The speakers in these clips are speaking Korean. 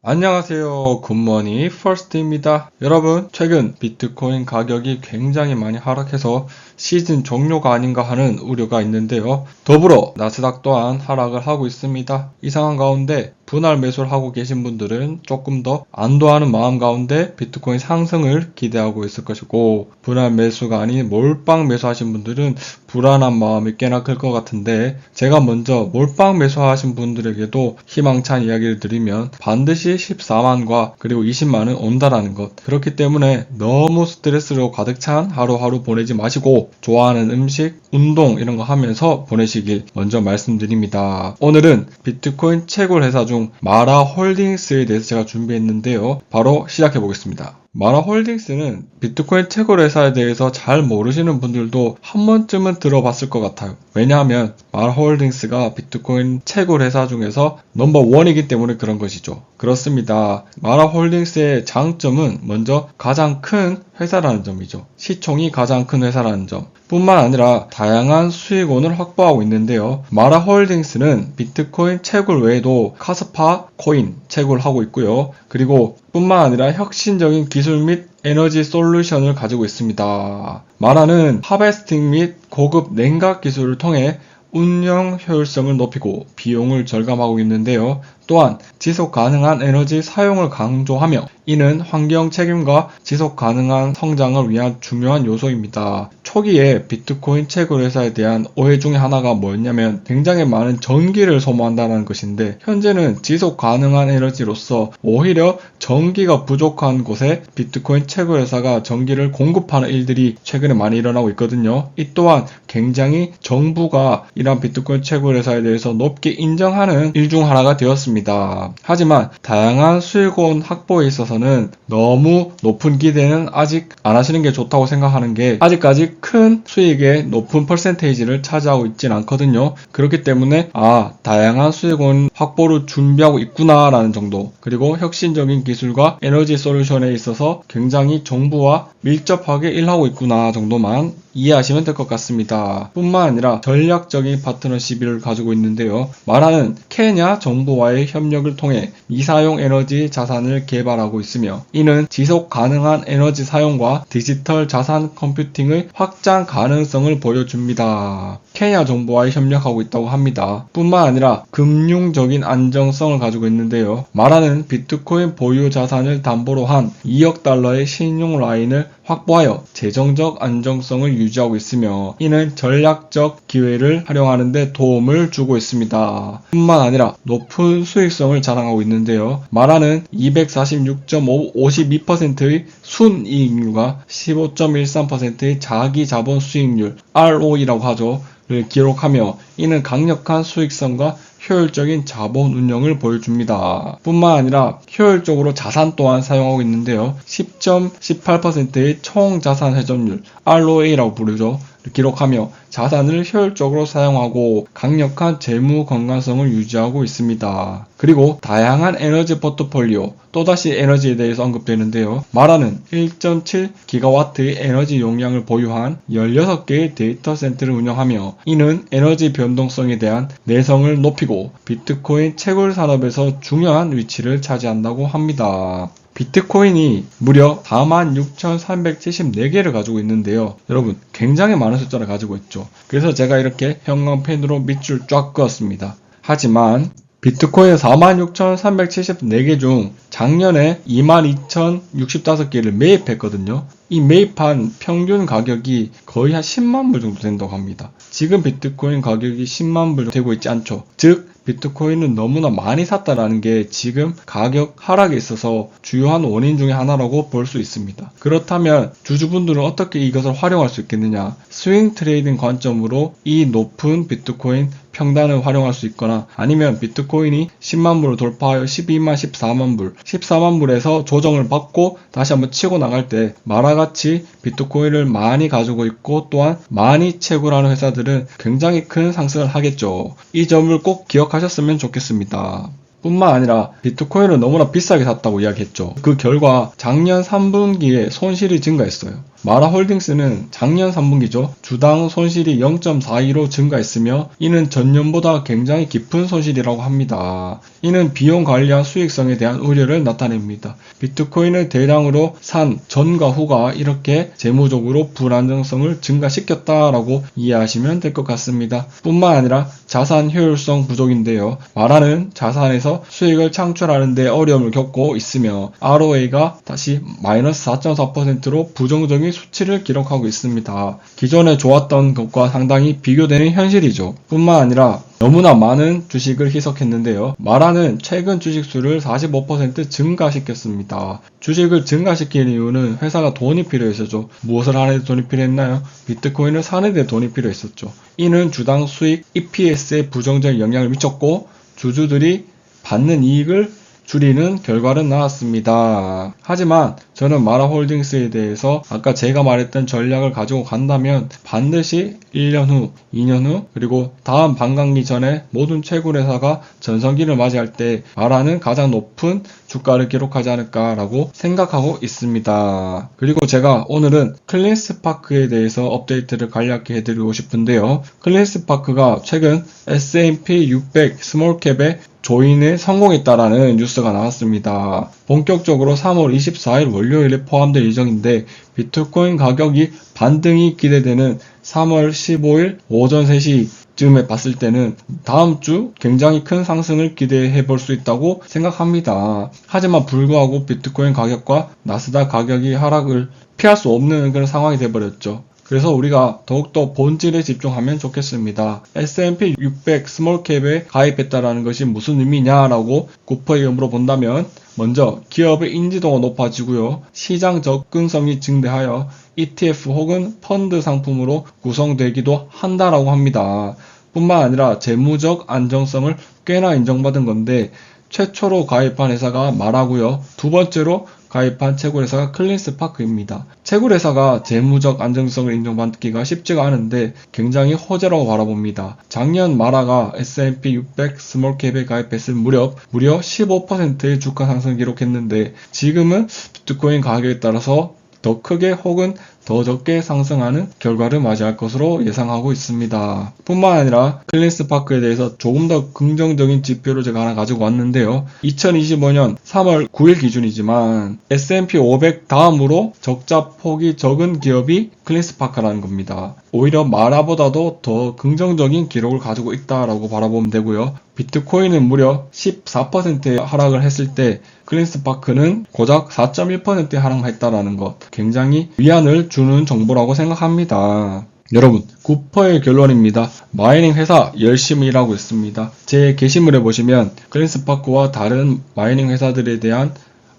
안녕하세요. 굿모닝 퍼스트입니다. 여러분, 최근 비트코인 가격이 굉장히 많이 하락해서 시즌 종료가 아닌가 하는 우려가 있는데요. 더불어 나스닥 또한 하락을 하고 있습니다. 이상한 가운데 분할 매수를 하고 계신 분들은 조금 더 안도하는 마음 가운데 비트코인 상승을 기대하고 있을 것이고, 분할 매수가 아닌 몰빵 매수하신 분들은 불안한 마음이 꽤나 클 것 같은데, 제가 먼저 몰빵 매수하신 분들에게도 희망찬 이야기를 드리면 반드시 14만과 그리고 20만은 온다라는 것. 그렇기 때문에 너무 스트레스로 가득 찬 하루하루 보내지 마시고 좋아하는 음식, 운동 이런 거 하면서 보내시길 먼저 말씀드립니다. 오늘은 비트코인 채굴 회사 중 마라 홀딩스에 대해서 제가 준비했는데요. 바로 시작해 보겠습니다. 마라 홀딩스는 비트코인 채굴 회사에 대해서 잘 모르시는 분들도 한 번쯤은 들어봤을 것 같아요. 왜냐하면 마라 홀딩스가 비트코인 채굴 회사 중에서 넘버1이기 때문에 그런 것이죠. 그렇습니다. 마라 홀딩스의 장점은 먼저 가장 큰 회사라는 점이죠. 시총이 가장 큰 회사라는 점. 뿐만 아니라 다양한 수익원을 확보하고 있는데요. 마라 홀딩스는 비트코인 채굴 외에도 카스파 코인 채굴하고 있고요. 그리고 뿐만 아니라 혁신적인 기술 및 에너지 솔루션을 가지고 있습니다. 마라는 하베스팅 및 고급 냉각 기술을 통해 운영 효율성을 높이고 비용을 절감하고 있는데요. 또한 지속 가능한 에너지 사용을 강조하며 이는 환경 책임과 지속 가능한 성장을 위한 중요한 요소입니다. 초기에 비트코인 채굴 회사에 대한 오해 중에 하나가 뭐였냐면 굉장히 많은 전기를 소모한다는 것인데, 현재는 지속 가능한 에너지로서 오히려 전기가 부족한 곳에 비트코인 채굴 회사가 전기를 공급하는 일들이 최근에 많이 일어나고 있거든요. 이 또한 굉장히 정부가 이러한 비트코인 채굴 회사에 대해서 높게 인정하는 일 중 하나가 되었습니다. 하지만 다양한 수익원 확보에 있어서는 너무 높은 기대는 아직 안 하시는 게 좋다고 생각하는 게, 아직까지 큰 수익의 높은 퍼센테이지를 차지하고 있진 않거든요. 그렇기 때문에 다양한 수익원 확보를 준비하고 있구나 라는 정도, 그리고 혁신적인 기술과 에너지 솔루션에 있어서 굉장히 정부와 밀접하게 일하고 있구나 정도만 이해하시면 될 것 같습니다. 뿐만 아니라 전략적인 파트너십을 가지고 있는데요. 마라는 케냐 정부와의 협력을 통해 미사용 에너지 자산을 개발하고 있으며, 이는 지속 가능한 에너지 사용과 디지털 자산 컴퓨팅의 확장 가능성을 보여줍니다. 케냐 정부와의 협력하고 있다고 합니다. 뿐만 아니라 금융적인 안정성을 가지고 있는데요. 마라는 비트코인 보유 자산을 담보로 한 2억 달러의 신용 라인을 확보하여 재정적 안정성을 유지하고 있으며, 이는 전략적 기회를 활용하는 데 도움을 주고 있습니다. 뿐만 아니라 높은 수익성을 자랑하고 있는데요. 마라는 246.52%의 순이익률과 15.13%의 자기 자본 수익률 ROE라고 하죠. 를 기록하며, 이는 강력한 수익성과 효율적인 자본 운영을 보여줍니다. 뿐만 아니라 효율적으로 자산 또한 사용하고 있는데요. 10.18%의 총 자산 회전율 ROA라고 부르죠. 기록하며 자산을 효율적으로 사용하고 강력한 재무 건강성을 유지하고 있습니다. 그리고 다양한 에너지 포트폴리오, 또다시 에너지에 대해서 언급되는데요. 마라는 1.7기가와트의 에너지 용량을 보유한 16개의 데이터 센터를 운영하며, 이는 에너지 변동성에 대한 내성을 높이고 비트코인 채굴 산업에서 중요한 위치를 차지한다고 합니다. 비트코인이 무려 46,374개를 가지고 있는데요. 여러분, 굉장히 많은 숫자를 가지고 있죠. 그래서 제가 이렇게 형광펜으로 밑줄 쫙 그었습니다. 하지만 비트코인 46,374개 중 작년에 22,065개를 매입했거든요. 이 매입한 평균 가격이 거의 한 10만 불 정도 된다고 합니다. 지금 비트코인 가격이 10만 불 되고 있지 않죠. 즉 비트코인은 너무나 많이 샀다라는 게 지금 가격 하락에 있어서 주요한 원인 중에 하나라고 볼 수 있습니다. 그렇다면 주주분들은 어떻게 이것을 활용할 수 있겠느냐? 스윙 트레이딩 관점으로 이 높은 비트코인 평단을 활용할 수 있거나, 아니면 비트코인이 10만 불을 돌파하여 12만, 14만 불, 14만 불에서 조정을 받고 다시 한번 치고 나갈 때 마라같이 비트코인을 많이 가지고 있고 또한 많이 채굴하는 회사들은 굉장히 큰 상승을 하겠죠. 이 점을 꼭 기억하셨으면 좋겠습니다. 뿐만 아니라 비트코인을 너무나 비싸게 샀다고 이야기했죠. 그 결과 작년 3분기에 손실이 증가했어요. 마라홀딩스는 작년 3분기죠. 주당 손실이 0.42로 증가했으며 이는 전년보다 굉장히 깊은 손실이라고 합니다. 이는 비용 관리와 수익성에 대한 우려를 나타냅니다. 비트코인을 대량으로 산 전과 후가 이렇게 재무적으로 불안정성을 증가시켰다라고 이해하시면 될 것 같습니다. 뿐만 아니라 자산 효율성 부족인데요. 마라는 자산에서 수익을 창출하는 데 어려움을 겪고 있으며 ROA가 다시 마이너스 4.4%로 부정적인 수치를 기록하고 있습니다. 기존에 좋았던 것과 상당히 비교되는 현실이죠. 뿐만 아니라 너무나 많은 주식을 희석했는데요. 마라는 최근 주식수를 45% 증가시켰습니다. 주식을 증가시킨 이유는 회사가 돈이 필요해서죠. 무엇을 하는데 돈이 필요했나요? 비트코인을 사는 데 돈이 필요했었죠. 이는 주당 수익 EPS에 부정적 영향을 미쳤고 주주들이 받는 이익을 줄이는 결과는 나왔습니다. 하지만 저는 마라홀딩스에 대해서 아까 제가 말했던 전략을 가지고 간다면 반드시 1년 후, 2년 후, 그리고 다음 반감기 전에 모든 채굴회사가 전성기를 맞이할 때 마라는 가장 높은 주가를 기록하지 않을까라고 생각하고 있습니다. 그리고 제가 오늘은 클린스파크에 대해서 업데이트를 간략히 해드리고 싶은데요. 클린스파크가 최근 S&P 600 스몰캡에 조인에 성공했다라는 뉴스가 나왔습니다. 본격적으로 3월 24일 월요일에 포함될 예정인데 비트코인 가격이 반등이 기대되는 3월 15일 오전 3시쯤에 봤을 때는 다음 주 굉장히 큰 상승을 기대해 볼 수 있다고 생각합니다. 하지만 불구하고 비트코인 가격과 나스닥 가격이 하락을 피할 수 없는 그런 상황이 되어버렸죠. 그래서 우리가 더욱더 본질에 집중하면 좋겠습니다. S&P 600 스몰캡에 가입했다라는 것이 무슨 의미냐라고 구퍼에게 물어본다면 먼저 기업의 인지도가 높아지고요. 시장 접근성이 증대하여 ETF 혹은 펀드 상품으로 구성되기도 한다라고 합니다. 뿐만 아니라 재무적 안정성을 꽤나 인정받은 건데 최초로 가입한 회사가 마라고요. 두 번째로 가입한 채굴회사가 클린스파크입니다. 채굴회사가 재무적 안정성을 인정받기가 쉽지가 않은데 굉장히 호재라고 바라봅니다. 작년 마라가 S&P 600 스몰캡에 가입했을 무려 15%의 주가 상승을 기록했는데 지금은 비트코인 가격에 따라서 더 크게 혹은 더 적게 상승하는 결과를 맞이할 것으로 예상하고 있습니다. 뿐만 아니라 클린스파크에 대해서 조금 더 긍정적인 지표를 제가 하나 가지고 왔는데요. 2025년 3월 9일 기준이지만 S&P 500 다음으로 적자 폭이 적은 기업이 클린스파크라는 겁니다. 오히려 마라보다도 더 긍정적인 기록을 가지고 있다라고 바라보면 되고요. 비트코인은 무려 14%의 하락을 했을 때 클린스파크는 고작 4.1%의 하락을 했다라는 것, 굉장히 위안을 주는 정보라고 생각합니다. 여러분, 구퍼의 결론입니다. 마이닝 회사 열심히 일하고 있습니다. 제 게시물에 보시면 클린스파크와 다른 마이닝 회사들에 대한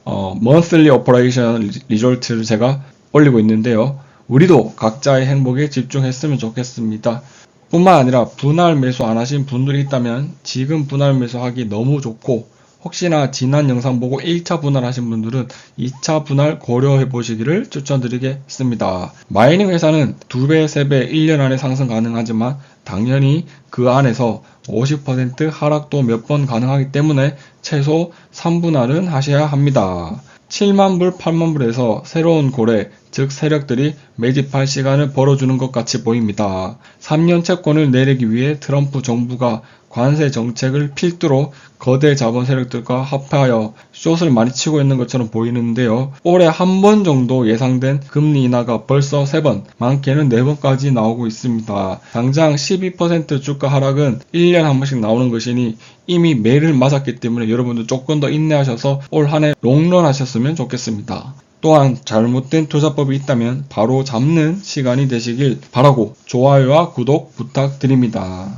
monthly operation result를 제가 올리고 있는데요. 우리도 각자의 행복에 집중했으면 좋겠습니다. 뿐만 아니라 분할 매수 안 하신 분들이 있다면 지금 분할 매수하기 너무 좋고 혹시나 지난 영상 보고 1차 분할 하신 분들은 2차 분할 고려해 보시기를 추천드리겠습니다. 마이닝 회사는 2배, 3배, 1년 안에 상승 가능하지만 당연히 그 안에서 50% 하락도 몇 번 가능하기 때문에 최소 3분할은 하셔야 합니다. 7만불, 8만불에서 새로운 고래, 즉 세력들이 매집할 시간을 벌어주는 것 같이 보입니다. 3년 채권을 내리기 위해 트럼프 정부가 관세 정책을 필두로 거대 자본 세력들과 합하여 숏을 많이 치고 있는 것처럼 보이는데요. 올해 한 번 정도 예상된 금리 인하가 벌써 3번, 많게는 4번까지 나오고 있습니다. 당장 12% 주가 하락은 1년에 한 번씩 나오는 것이니 이미 매를 맞았기 때문에 여러분도 조금 더 인내하셔서 올 한 해 롱런 하셨으면 좋겠습니다. 또한 잘못된 투자법이 있다면 바로 잡는 시간이 되시길 바라고 좋아요와 구독 부탁드립니다.